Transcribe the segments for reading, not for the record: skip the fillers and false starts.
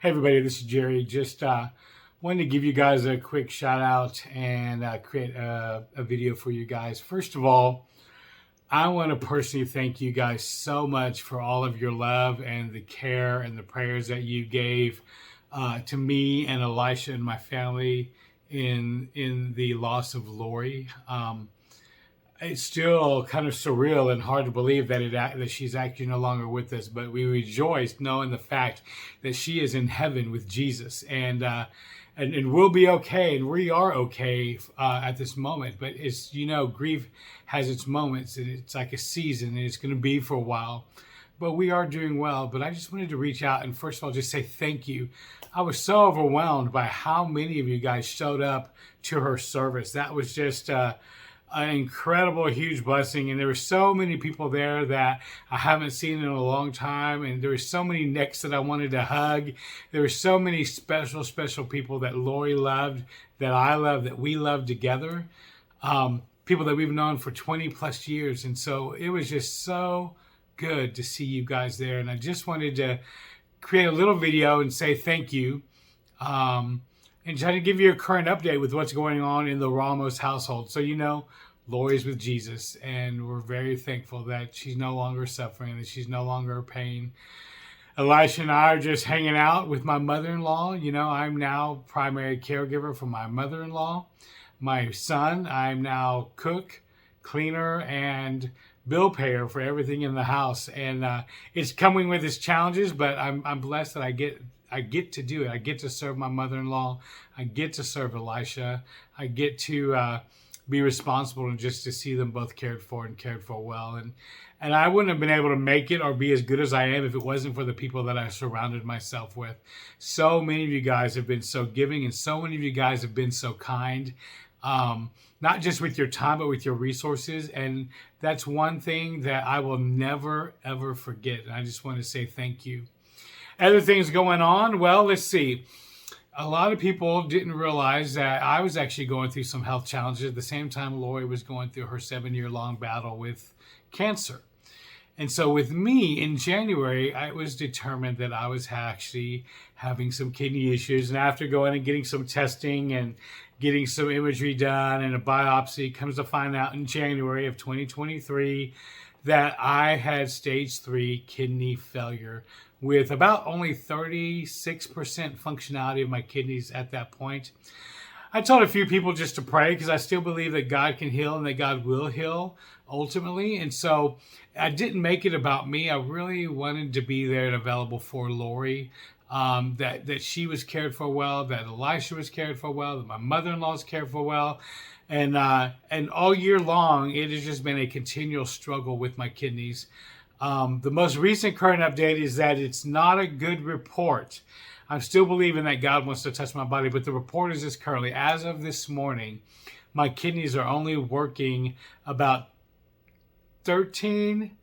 Hey everybody, this is Jerry. Just wanted to give you guys a quick shout out and create a video for you guys. First of all, I want to personally thank you guys so much for all of your love and the care and the prayers that you gave to me and Elisha and my family in the loss of Lori. It's still kind of surreal and hard to believe that she's actually no longer with us, but we rejoice knowing the fact that she is in heaven with Jesus, and we'll be okay, and we are okay at this moment. But it's, grief has its moments, and it's like a season, and it's going to be for a while. But we are doing well. But I just wanted to reach out and first of all just say thank you. I was so overwhelmed by how many of you guys showed up to her service. That was just an incredible, huge blessing. And there were so many people there that I haven't seen in a long time. And there were so many necks that I wanted to hug. There were so many special, special people that Lori loved, that I love, that we love together. People that we've known for 20 plus years. And so it was just so good to see you guys there. And I just wanted to create a little video and say thank you. And try to give you a current update with what's going on in the Ramos household. So, Lori's with Jesus, and we're very thankful that she's no longer suffering, that she's no longer in pain. Elisha and I are just hanging out with my mother-in-law. I'm now primary caregiver for my mother-in-law. My son, I'm now cook, cleaner, and bill payer for everything in the house. And it's coming with its challenges, but I'm blessed that I get to do it. I get to serve my mother-in-law. I get to serve Elisha. I get to be responsible and just to see them both cared for and cared for well. And I wouldn't have been able to make it or be as good as I am if it wasn't for the people that I surrounded myself with. So many of you guys have been so giving, and so many of you guys have been so kind. Not just with your time, but with your resources. And that's one thing that I will never, ever forget. And I just want to say thank you. Other things going on, well, let's see. A lot of people didn't realize that I was actually going through some health challenges at the same time Lori was going through her 7-year-long battle with cancer. And so with me in January, I was determined that I was actually having some kidney issues. And after going and getting some testing and getting some imagery done and a biopsy, comes to find out in January of 2023 that I had stage 3 kidney failure with about only 36% functionality of my kidneys at that point. I told a few people just to pray because I still believe that God can heal and that God will heal ultimately. And so I didn't make it about me. I really wanted to be there and available for Lori, that she was cared for well, that Elisha was cared for well, that my mother-in-law was cared for well. And all year long, it has just been a continual struggle with my kidneys. The most recent current update is that it's not a good report. I'm still believing that God wants to touch my body, but the report is this currently. As of this morning, my kidneys are only working about 10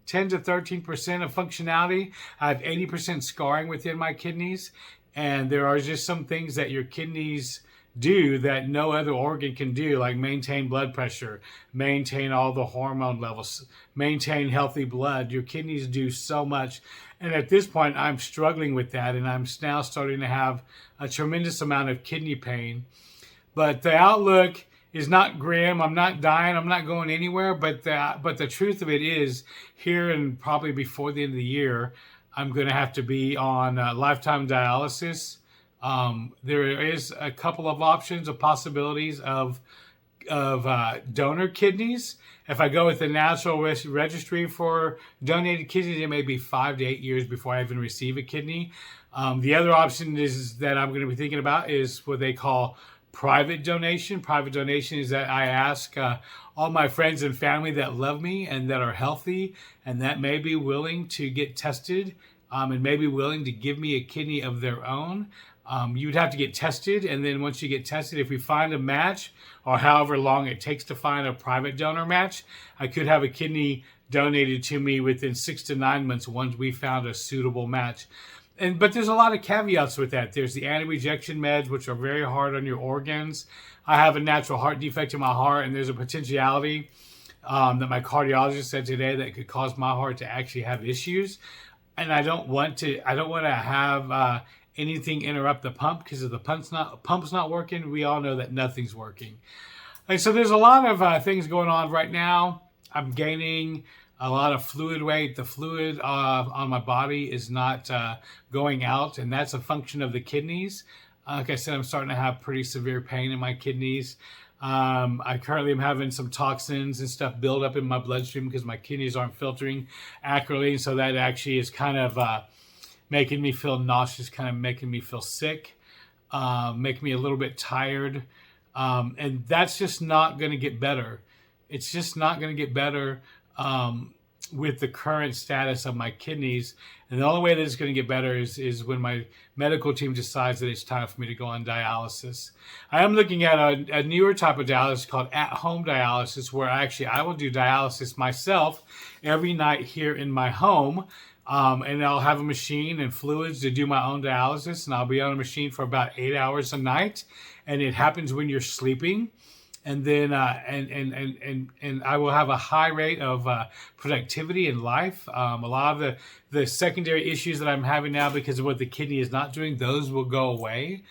to 13% of functionality. I have 80% scarring within my kidneys, and there are just some things that your kidneys do that no other organ can do, like maintain blood pressure, maintain all the hormone levels, maintain healthy blood. Your kidneys do so much. And at this point, I'm struggling with that, and I'm now starting to have a tremendous amount of kidney pain. But the outlook is not grim. I'm not dying. I'm not going anywhere. But the truth of it is, here and probably before the end of the year, I'm going to have to be on lifetime dialysis. There is a couple of options, of possibilities of donor kidneys. If I go with the National Registry for donated kidneys, it may be 5 to 8 years before I even receive a kidney. The other option is that I'm going to be thinking about is what they call private donation. Private donation is that I ask all my friends and family that love me and that are healthy and that may be willing to get tested and may be willing to give me a kidney of their own. You would have to get tested, and then once you get tested, if we find a match, or however long it takes to find a private donor match, I could have a kidney donated to me within 6 to 9 months once we found a suitable match. But there's a lot of caveats with that. There's the anti-rejection meds, which are very hard on your organs. I have a natural heart defect in my heart, and there's a potentiality that my cardiologist said today that could cause my heart to actually have issues. And I don't want to have anything interrupt the pump, because if the pump's not working, we all know that nothing's working. And so there's a lot of things going on right now. I'm gaining a lot of fluid weight. The fluid on my body is not going out, and that's a function of the kidneys. Like I said, I'm starting to have pretty severe pain in my kidneys. I currently am having some toxins and stuff build up in my bloodstream because my kidneys aren't filtering accurately. So that actually is kind of making me feel nauseous, kind of making me feel sick, making me a little bit tired. And that's just not going to get better. It's just not going to get better with the current status of my kidneys. And the only way that it's going to get better is when my medical team decides that it's time for me to go on dialysis. I am looking at a newer type of dialysis called at-home dialysis, where I will do dialysis myself every night here in my home. And I'll have a machine and fluids to do my own dialysis, and I'll be on a machine for about 8 hours a night. And it happens when you're sleeping. And then and I will have a high rate of productivity in life. A lot of the secondary issues that I'm having now because of what the kidney is not doing, those will go away.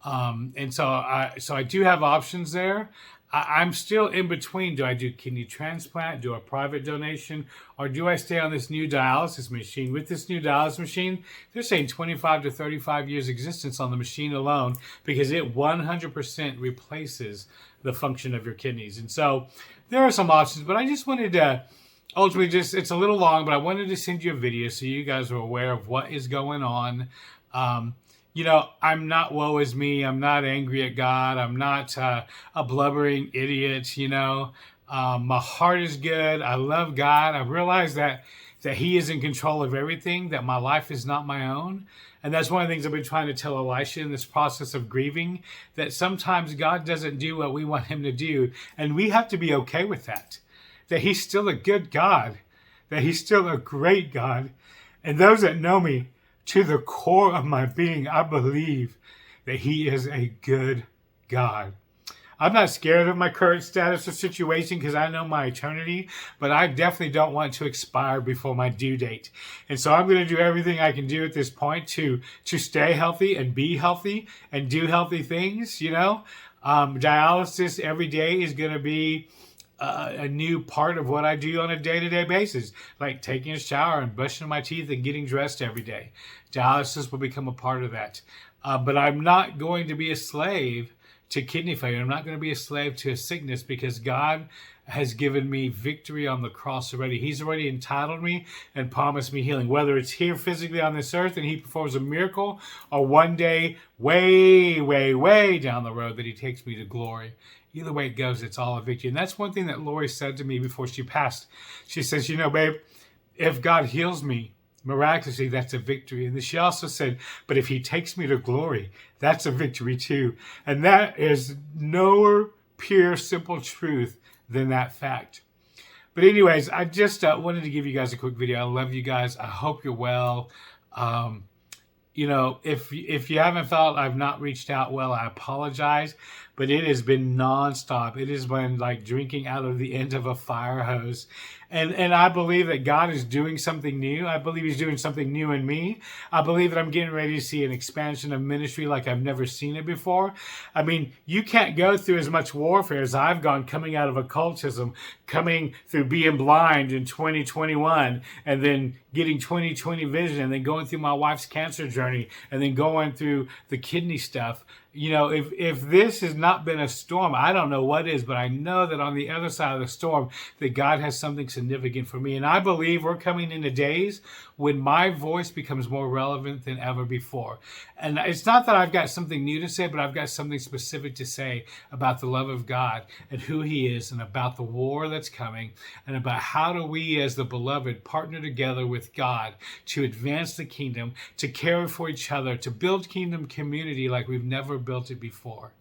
And so I do have options there. I'm still in between. Do I do kidney transplant, do a private donation, or do I stay on this new dialysis machine? With this new dialysis machine, they're saying 25 to 35 years existence on the machine alone, because it 100% replaces the function of your kidneys. And so there are some options, but I just wanted to ultimately it's a little long, but I wanted to send you a video so you guys are aware of what is going on. I'm not woe is me. I'm not angry at God. I'm not a blubbering idiot. My heart is good. I love God. I realize that He is in control of everything, that my life is not my own. And that's one of the things I've been trying to tell Elisha in this process of grieving, that sometimes God doesn't do what we want Him to do. And we have to be okay with that He's still a good God, that He's still a great God. And those that know me, to the core of my being, I believe that He is a good God. I'm not scared of my current status or situation because I know my eternity, but I definitely don't want to expire before my due date. And so I'm going to do everything I can do at this point to stay healthy and be healthy and do healthy things. Dialysis every day is going to be a new part of what I do on a day-to-day basis, like taking a shower and brushing my teeth and getting dressed every day. Dialysis will become a part of that. But I'm not going to be a slave to kidney failure. I'm not going to be a slave to a sickness, because God has given me victory on the cross already. He's already entitled me and promised me healing, whether it's here physically on this earth and He performs a miracle, or one day way, way, way down the road that He takes me to glory. Either way it goes, it's all a victory. And that's one thing that Lori said to me before she passed. She says, babe, if God heals me miraculously, that's a victory. And then she also said, but if He takes me to glory, that's a victory too. And that is no pure, simple truth than that fact. But anyways, I just wanted to give you guys a quick video. I love you guys. I hope you're well. If you haven't felt I've not reached out well, I apologize. But it has been nonstop. It has been like drinking out of the end of a fire hose. And I believe that God is doing something new. I believe He's doing something new in me. I believe that I'm getting ready to see an expansion of ministry like I've never seen it before. I mean, you can't go through as much warfare as I've gone coming out of occultism, coming through being blind in 2021, and then getting 20/20 vision, and then going through my wife's cancer journey, and then going through the kidney stuff. If this has not been a storm, I don't know what is, but I know that on the other side of the storm, that God has something significant for me. And I believe we're coming into days when my voice becomes more relevant than ever before. And it's not that I've got something new to say, but I've got something specific to say about the love of God and who He is, and about the war that's coming, and about how do we as the beloved partner together with God to advance the kingdom, to care for each other, to build kingdom community like we've never built it before.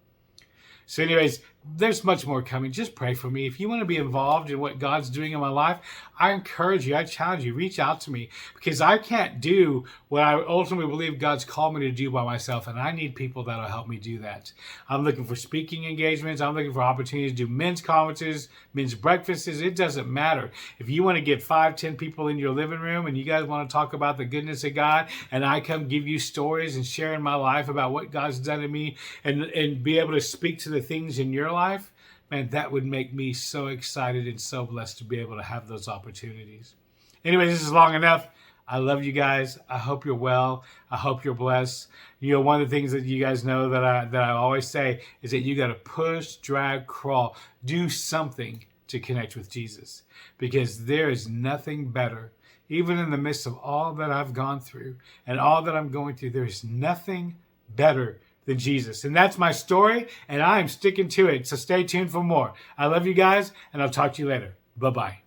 So anyways, there's much more coming. Just pray for me. If you want to be involved in what God's doing in my life, I encourage you, I challenge you, reach out to me, because I can't do what I ultimately believe God's called me to do by myself, and I need people that'll help me do that. I'm looking for speaking engagements. I'm looking for opportunities to do men's conferences, men's breakfasts. It doesn't matter. If you want to get 5-10 people in your living room and you guys want to talk about the goodness of God, and I come give you stories and share in my life about what God's done to me, and be able to speak to the things in your life, man, that would make me so excited and so blessed to be able to have those opportunities. Anyway, this is long enough. I love you guys. I hope you're well. I hope you're blessed. You know, one of the things that you guys know that I always say is that you got to push, drag, crawl, do something to connect with Jesus, because there is nothing better. Even in the midst of all that I've gone through and all that I'm going through, there is nothing better than Jesus. And that's my story, and I'm sticking to it. So stay tuned for more. I love you guys, and I'll talk to you later. Bye-bye.